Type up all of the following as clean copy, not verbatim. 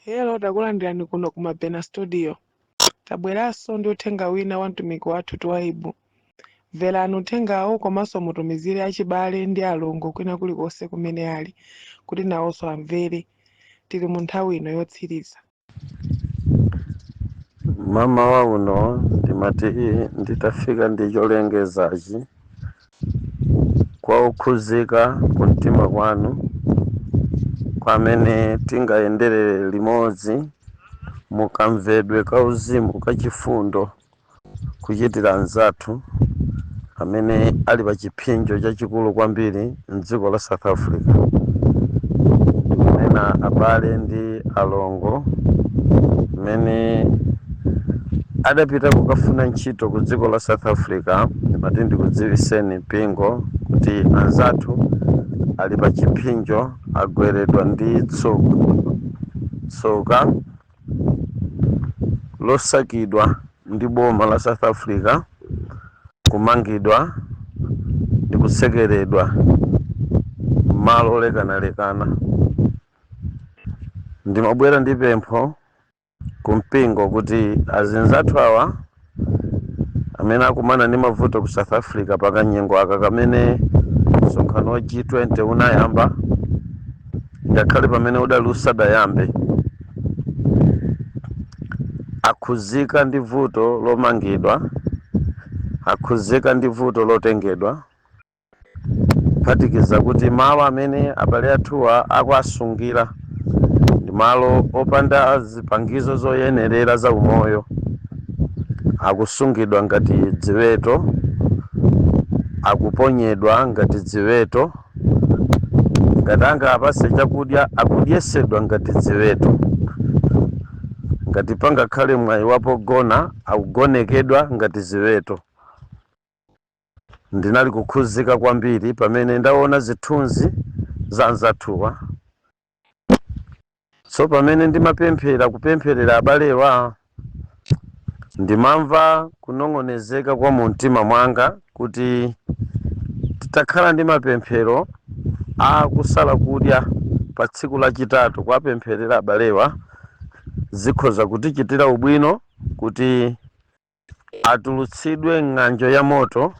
Hello, takulandirani kuno ku Mabena Studio. Tabweranso ndi uthenga wina wa mtumiki wathu Twaibu. Mverani uthengawo komanso mutumizire achibale ndi alongo kwina kulikonse kumene ali, kuti nawonso amvere. Tili mu nthawi ino yotsiriza. Mama wa uno ndimati nditafika ndi cholengezachi kwa ukhuzika kumtima kwanu kwamene tingayenderere limodzi mukamvedwe ka uzimu kachifundo kuchitira anzathu amene ali pa chipinjo chachikulu kwambiri mdziko la South Africa. Ndikunena abale ndi alongo amene adapita kukafuna ntchito ku dziko la South Africa. Ndimati ndikudziwiseni mpingo kuti anzathu ali pa chipinjo agweredwa ndi tsoka losakidwa ndi boma la South Africa, kumangidwa ndi kusekeredwa malo olekanalekana. Ndimabwera ndi pempho kumpingo kuti azinzathu awa amene akumana ndi mavuto ku South Africa pakanyengo aka kamene msonkhano wa G20 unayamba, ngakhale pamene udali usadayambe, akhuzika ndi vuto lomangidwa, akhuzika ndi vuto lotengedwa, phatikiza kuti malo amene abale athuwa akuasungira ndi malo opanda zipangizo zoyenerera za umoyo. Akusungidwa ngati dziweto, akuponyedwa ngati dziweto, ngati anga apase chakudya akudyesedwa ngati dziweto, ngati pangakhale mwayi wapogona akugonekedwa ngati ziweto. Ndinali kukhuzika kwambiri pamene ndaona zithunzi za anzathuwa. So pamene kupempherera abalewa, ndimamva kunong'onezeka kwa mumtima mwanga kuti titakhala ndi mapemphero akusala kudya pa tsiku lachitatu kwapempherera abalewa, zikhoza kutichitira ubwino kuti atulutsidwe ng'anjo ya moto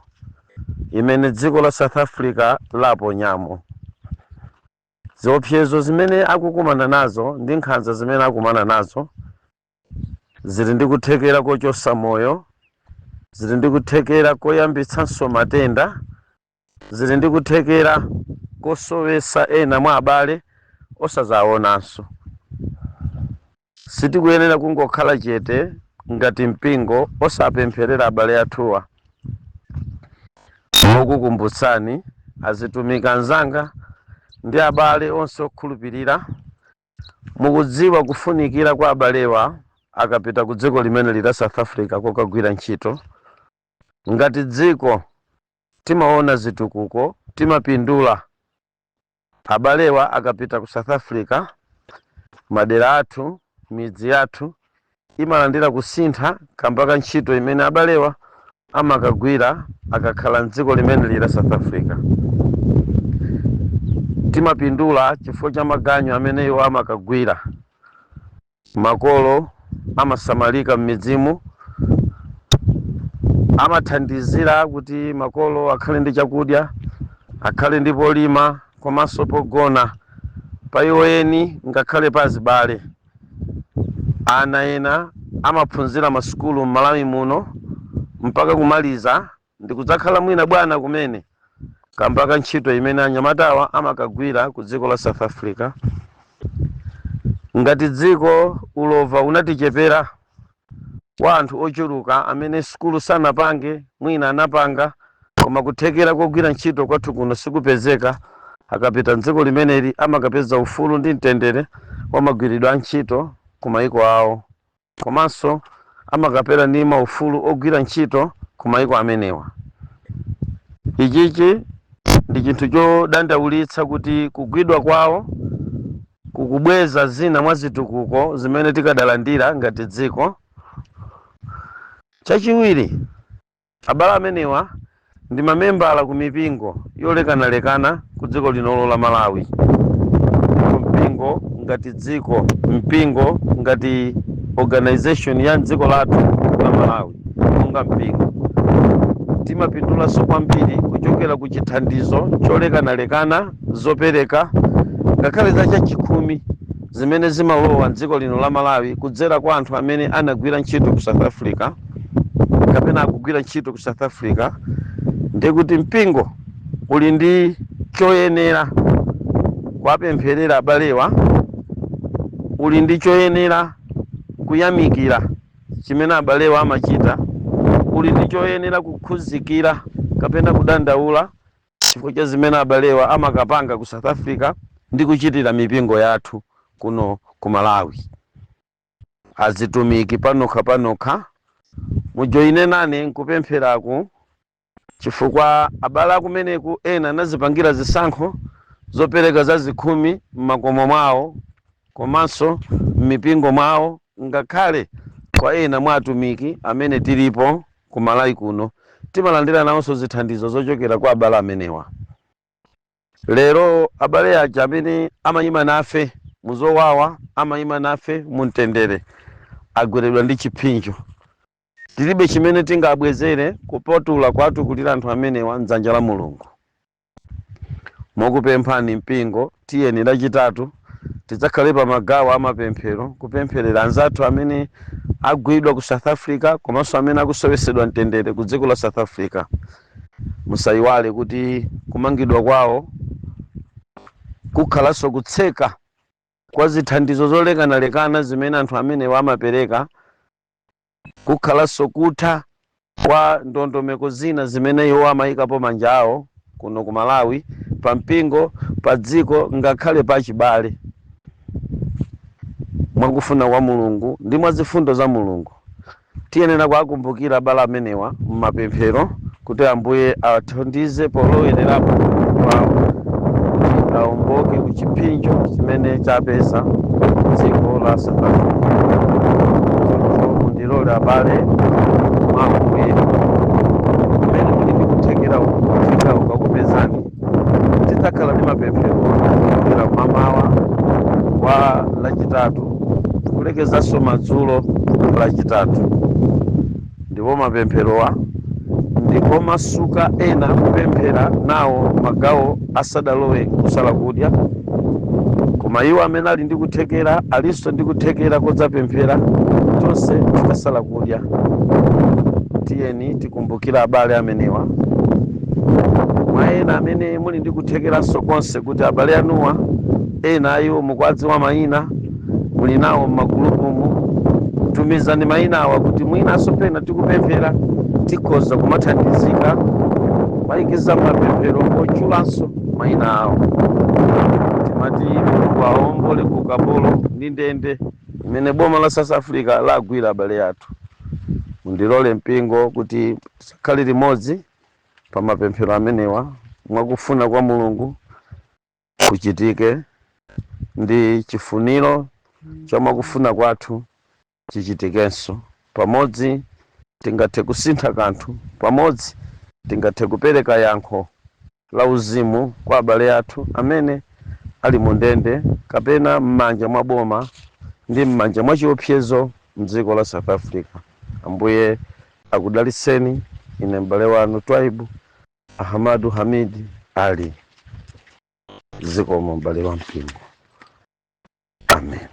imene dziko la South Africa laponyamo. Ziopsezo zimene akukumana nazo ndi nkhanza zimene akumana nazo zili ndi kuthekera kochotsa moyo, zili ndi kuthekera koyambitsanso matenda, zili ndi kuthekera kosowetsa ena mwa abale osazaonanso. Sitikuyenera kungokhala chete ngati mpingo osapempherera abale athuwa. Mukukumbutsani azitumiki anzanga ndi abale onse okhulupirira, mukudziwa kufunikira kwa abalewa akapita ku dziko limene lila South Africa kokagwira ntchito. Ngati dziko timaona zitukuko, timapindula. Abalewa akapita ku South Africa, madera athu, midzi yathu imalandira kusintha kamba ka ntchito imene abalewa amakagwira akakhala mdziko limene lila South Africa. Timapindula chifukwa cha maganyu amene iwo amakagwira. Makolo amasamalika m'midzimu, amathandizira kuti makolo akhale ndi chakudya, akhale ndi polima komanso pogona pa iwo eni ngakhale pa azibale. Ana ena amaphunzira masukulu m'Malawi muno mpaka kumaliza ndi kudzakhala mwina bwana kumene kamba ka ntchito imene anyamatawa amakagwira ku dziko la South Africa. Ngati dziko ulova unatichepera wa anthu ochuluka amene sukulu sanapange, mwina anapanga koma kuthekera kogwira ntchito kwathu kuno sikupezeka, akapita mdziko limeneli amakapeza ufulu ndi mtendere wa magwiridwe a ntchito ku mayiko awo, komanso amakapera ndi maufulu ogwira ntchito ku mayiko amenewa. Ichichi ndi chinthu chodandaulitsa kuti kugwidwa kwawo kukubweza zina mwa zitukuko zimene tikadalandira ngati dziko. Chachiwiri, abale amenewa ndi mamembala ku mipingo yolekanalekana ku dziko lino la Malawi. Mpingo ngati dziko, mpingo ngati organization ya dziko lathu la Malawi, monga mpingo timapindulanso kwambiri kuchokera ku chithandizo cholekanalekana zopereka ngakhale za chachikumi zimene zimalowa dziko lino la Malawi kudzera kwa anthu amene anagwira ntchito ku South Africa kapena akugwira ntchito ku South Africa. Ndikuti mpingo uli ndi choyenera kuwapempherera abalewa, uli ndi choyenera kuyamikira chimene abalewa amachita, uli ndi choyenera kukhuzikira kapena kudandaula chifukwa cha zimene abalewa amakapanga ku South Africa ndi kuchitira mipingo yathu kuno ku Malawi. Azitumiki panokha mujoine nane nkupempheraku chifukwa abale akumeneku ena anazipangira zisankho zopereka za zikhumi m'makomo mwawo komanso m'mipingo mwawo, ngakhale kwa ena mwa atumiki amene tilipo ku Malawi kuno timalandira nawonso zithandizo zochokera kwa abale amenewa. Lero abale aja amene amayima nafe muzowawa, amayima nafe mumtendere, agweredwa ndi chipinjo. Tilibe chimene tingabwezere kupotula kwathu kulira anthu amenewa mdzanja la Mulungu. Mokupemphani mpingo tiyeni lachitatu tidzakhale pa magawo amapemphero kupempherera anzathu amene agwidwa ku South Africa komanso amene akusowesedwa mtendere ku dziko la South Africa. Musayiwale kuti kumangidwa kwawo kukhalanso kutseka kwa zithandizo zolekanalekana zimene anthu amenewa amapereka, kukhalanso kutha kwa ndondomeko zina zimene iwo amayikapo manja awo kuno ku Malawi, pa mpingo, pa dziko, ngakhale pa chibale. Mwakufuna kwa Mulungu ndi mwa zifundo za Mulungu tiyenera kuwakumbukira abale amenewa m'mapemphero kuti Ambuye athandize polowererapo kwawo kuti aomboke ku chipinjo chimene chapeza dziko la South Africa. Mundilole abale mwa Ambuye amene muli ndi kuthekera ukakupezani tidzakhala ndi mapemphero kuchokera mmamawa wa lachitatu kulekezanso madzulo lachitatu, ndipo mapempherowa ndipo masuka ena kupemphera nawo magawo asadalowe kusala kudya, koma iwo amene ali ndi kuthekera alinso ndi kuthekera kodzapemphera tonse tikasala kudya. Tiyeni tikumbukira abale amenewa. Mwa ena amene muli ndi kuthekeranso konse kuti abale anuwa ena ayo mukwadziwa mayina muli nawo m'magulupumu, tumizani mayina awa kuti mwinanso pena tikupemphera tikhoza kumathandizika mayikiza mapemphero ochulanso mayina awo. Timati Mulungu awombole ku ukapolo ndi ndende imene boma la South Africa lagwira abale athu. Mundilole mpingo kuti tikhale limodzi pa mapemphero amenewa, mwakufuna kwa Mulungu kuchitike ndi chifuniro cha mwakufuna kwathu chichitikenso. Pamodzi tingathe kusintha kanthu, pamodzi tingathe kupereka yankho la uzimu kwa abale athu amene ali mundende kapena m'manja mwa boma ndi m'manja mwa chiopsezo mdziko la South Africa. Ambuye akudaliseni. Ine m'bale wanu Twaibu Ahmadu Hamidi Ali. Zikomo m'bale wa mpingo. Amen.